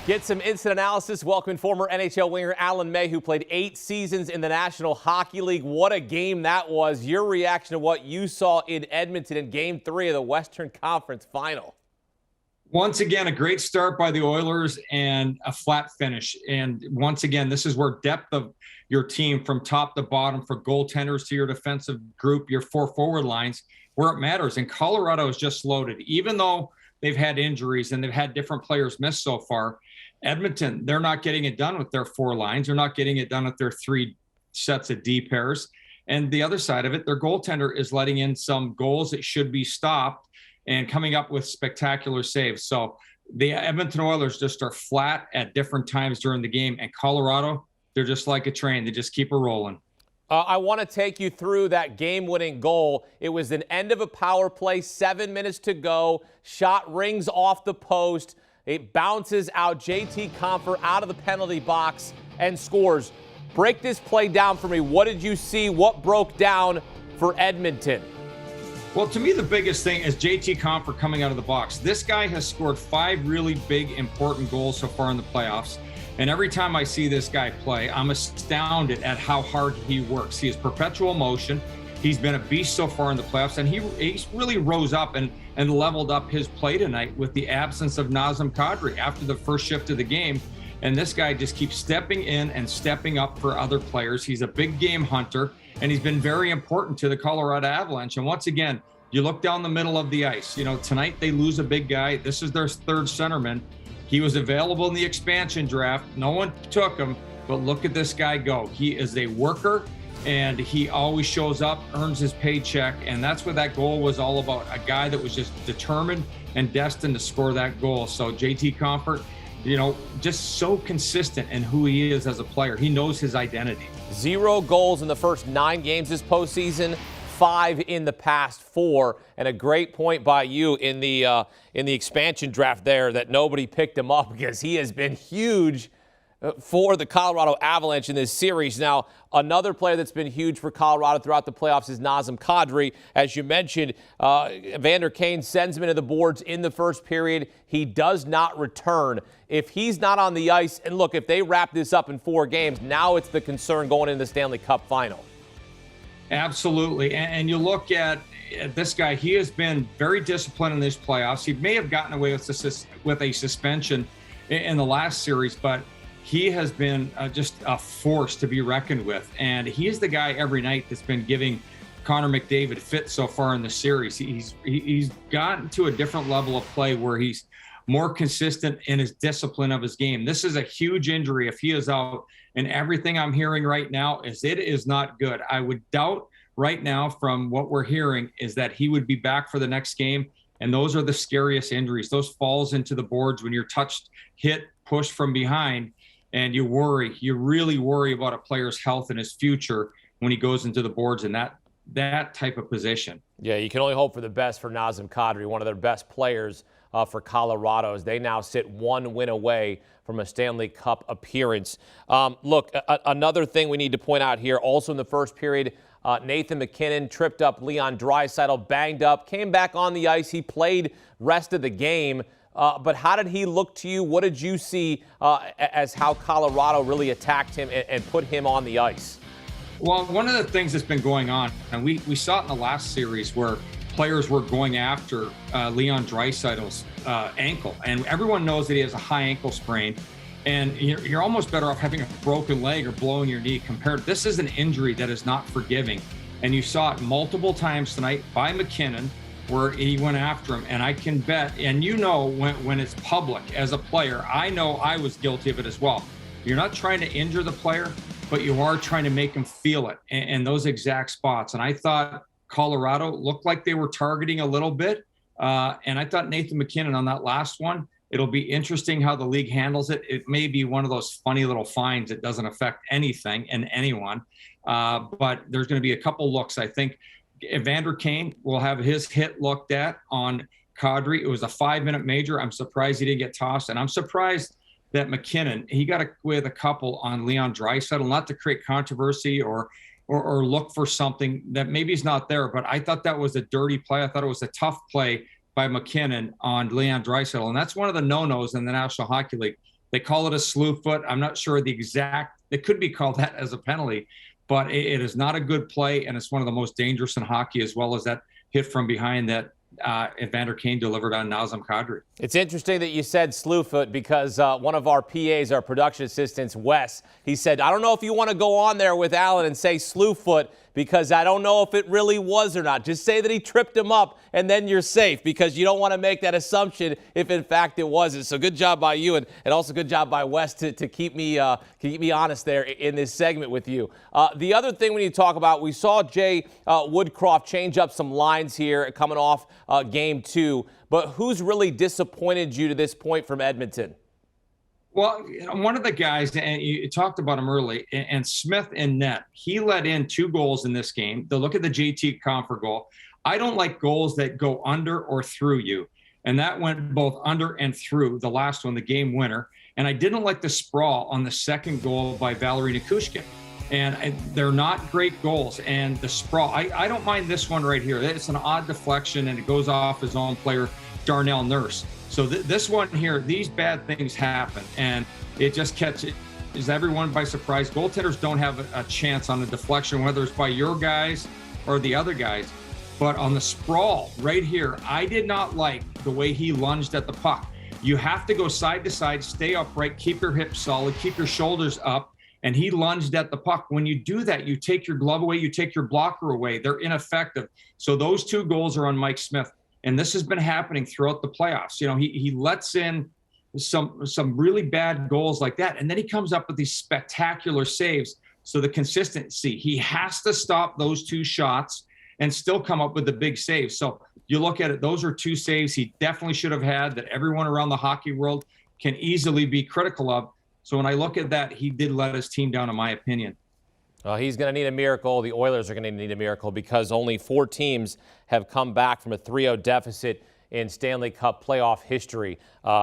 Get some instant analysis. Welcome former NHL winger Alan May, who played 8 seasons in the National Hockey League. What a game that was. Your reaction to what you saw in Edmonton in Game 3 of the Western Conference Final. Once again, a great start by the Oilers and a flat finish. And once again, this is where depth of your team from top to bottom, for goaltenders to your defensive group, your 4 forward lines, where it matters. And Colorado is just loaded. Even though they've had injuries and they've had different players miss so far, Edmonton, they're not getting it done with their 4 lines. They're not getting it done with their 3 sets of D pairs. And the other side of it, their goaltender is letting in some goals that should be stopped and coming up with spectacular saves. So the Edmonton Oilers just are flat at different times during the game. And Colorado, they're just like a train. They just keep it rolling. I want to take you through that game-winning goal. It was an end of a power play, 7 minutes to go. Shot rings off the post. It bounces out. JT Compher out of the penalty box and scores. Break this play down for me. What did you see? What broke down for Edmonton? Well, to me, the biggest thing is JT Compher coming out of the box. This guy has scored 5 really big, important goals so far in the playoffs. And every time I see this guy play, I'm astounded at how hard he works. He has perpetual motion. He's been a beast so far in the playoffs, and he's really rose up and leveled up his play tonight with the absence of Nazem Kadri after the first shift of the game. And this guy just keeps stepping in and stepping up for other players. He's a big game hunter, and he's been very important to the Colorado Avalanche. And once again, you look down the middle of the ice. You know, tonight they lose a big guy. This is their 3rd centerman. He was available in the expansion draft. No one took him, but look at this guy go. He is a worker, and he always shows up, earns his paycheck, and that's what that goal was all about. A guy that was just determined and destined to score that goal. So JT Compher, you know, just so consistent in who he is as a player. He knows his identity. 0 goals in the first 9 games this postseason, 5 in the past 4, and a great point by you in the expansion draft there that nobody picked him up, because he has been huge for the Colorado Avalanche in this series. Now, another player that's been huge for Colorado throughout the playoffs is Nazem Kadri. As you mentioned, Vander Kane sends him into the boards in the first period. He does not return. If he's not on the ice, and look, if they wrap this up in 4 games, now it's the concern going into the Stanley Cup final. Absolutely. And you look at this guy, he has been very disciplined in these playoffs. He may have gotten away with a suspension in the last series, but he has been just a force to be reckoned with. And he is the guy every night that's been giving Connor McDavid fit so far in the series. He's gotten to a different level of play where he's more consistent in his discipline of his game. This is a huge injury if he is out. And everything I'm hearing right now is it is not good. I would doubt right now, from what we're hearing, is that he would be back for the next game. And those are the scariest injuries. Those falls into the boards when you're touched, hit, pushed from behind. And you really worry about a player's health and his future when he goes into the boards in that type of position. Yeah, you can only hope for the best for Nazem Kadri, one of their best players for Colorado, as they now sit 1 win away from a Stanley Cup appearance. Look, another thing we need to point out here, also in the first period, Nathan MacKinnon tripped up Leon Draisaitl, banged up, came back on the ice. He played rest of the game. But how did he look to you? What did you see as how Colorado really attacked him and put him on the ice? Well, one of the things that's been going on, and we saw it in the last series where players were going after Leon Draisaitl's ankle. And everyone knows that he has a high ankle sprain. And you're almost better off having a broken leg or blowing your knee compared. This is an injury that is not forgiving. And you saw it multiple times tonight by MacKinnon, where he went after him. And I can bet, and you know, when it's public as a player, I know I was guilty of it as well. You're not trying to injure the player, but you are trying to make him feel it in those exact spots. And I thought Colorado looked like they were targeting a little bit. And I thought Nathan MacKinnon on that last one, it'll be interesting how the league handles it. It may be one of those funny little fines that doesn't affect anything and anyone. But there's going to be a couple looks. I think Evander Kane will have his hit looked at on Kadri. It was a 5-minute major. I'm surprised he didn't get tossed. And I'm surprised that MacKinnon, he got away with a couple on Leon Draisaitl, not to create controversy or look for something that maybe is not there. But I thought that was a dirty play. I thought it was a tough play by MacKinnon on Leon Draisaitl. And that's one of the no-nos in the National Hockey League. They call it a slew foot. I'm not sure the exact, it could be called that as a penalty, but it is not a good play, and it's one of the most dangerous in hockey, as well as that hit from behind that Evander Kane delivered on Nazem Kadri. It's interesting that you said slewfoot because one of our PAs, our production assistants, Wes, he said, I don't know if you want to go on there with Alan and say slewfoot because I don't know if it really was or not. Just say that he tripped him up and then you're safe because you don't want to make that assumption if in fact it wasn't. So good job by you and also good job by Wes to keep me honest there in this segment with you. The other thing we need to talk about, we saw Jay Woodcroft change up some lines here coming off game 2, but who's really disappointed you to this point from Edmonton? Well, one of the guys, and you talked about him early, and Smith in net, he let in 2 goals in this game. They'll look at the JT Compher goal. I don't like goals that go under or through you. And that went both under and through, the last one, the game winner. And I didn't like the sprawl on the second goal by Valeri Nichushkin. And they're not great goals. And the sprawl, I don't mind this one right here. It's an odd deflection, and it goes off his own player, Darnell Nurse. So this one here, these bad things happen, and it just catches everyone by surprise. Goaltenders don't have a chance on a deflection, whether it's by your guys or the other guys. But on the sprawl right here, I did not like the way he lunged at the puck. You have to go side to side, stay upright, keep your hips solid, keep your shoulders up, and he lunged at the puck. When you do that, you take your glove away, you take your blocker away. They're ineffective. So those 2 goals are on Mike Smith. And this has been happening throughout the playoffs. You know, he lets in some really bad goals like that. And then he comes up with these spectacular saves. So the consistency, he has to stop those 2 shots and still come up with the big save. So you look at it, those are 2 saves he definitely should have had that everyone around the hockey world can easily be critical of. So when I look at that, he did let his team down, in my opinion. He's going to need a miracle. The Oilers are going to need a miracle because only 4 teams have come back from a 3-0 deficit in Stanley Cup playoff history.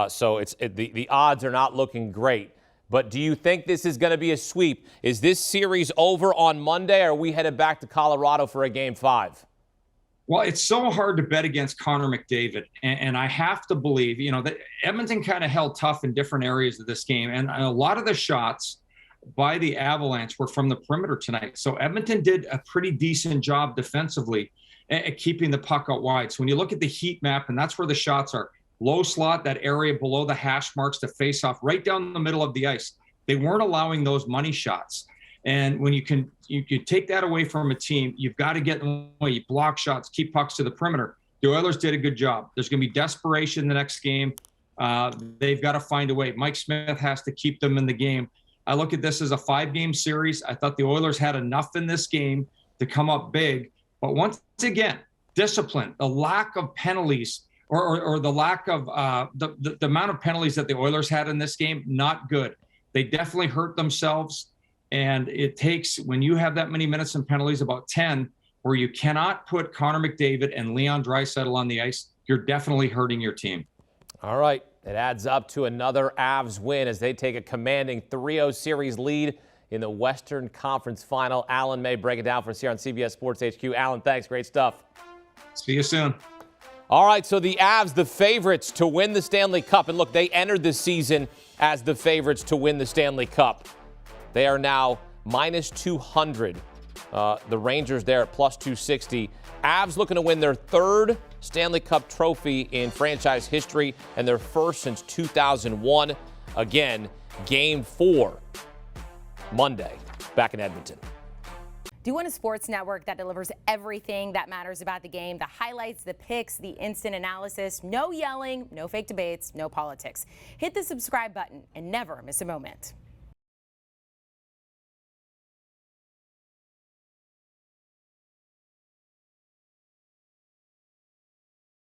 So the odds are not looking great. But do you think this is going to be a sweep? Is this series over on Monday, or are we headed back to Colorado for a Game 5? Well, it's so hard to bet against Connor McDavid. And I have to believe, you know, that Edmonton kind of held tough in different areas of this game. And a lot of the shots by the Avalanche were from the perimeter tonight. So Edmonton did a pretty decent job defensively at keeping the puck out wide. So when you look at the heat map, and that's where the shots are, low slot, that area below the hash marks to face off, right down the middle of the ice. They weren't allowing those money shots. And when you can take that away from a team, you've got to get in the way. You block shots, keep pucks to the perimeter. The Oilers did a good job. There's going to be desperation in the next game. They've got to find a way. Mike Smith has to keep them in the game. I look at this as a 5-game series. I thought the Oilers had enough in this game to come up big. But once again, discipline, the lack of penalties or the lack of the amount of penalties that the Oilers had in this game, not good. They definitely hurt themselves. And it takes, when you have that many minutes and penalties, about 10, where you cannot put Connor McDavid and Leon Draisaitl on the ice, you're definitely hurting your team. All right. It adds up to another Avs win as they take a commanding 3-0 series lead in the Western Conference Final. Alan May break it down for us here on CBS Sports HQ. Alan, thanks. Great stuff. See you soon. All right, so the Avs, the favorites to win the Stanley Cup. And look, they entered this season as the favorites to win the Stanley Cup. They are now minus 200. The Rangers there at plus 260. Avs looking to win their 3rd Stanley Cup trophy in franchise history and their 1st since 2001. Again, Game 4, Monday, back in Edmonton. Do you want a sports network that delivers everything that matters about the game? The highlights, the picks, the instant analysis, no yelling, no fake debates, no politics. Hit the subscribe button and never miss a moment.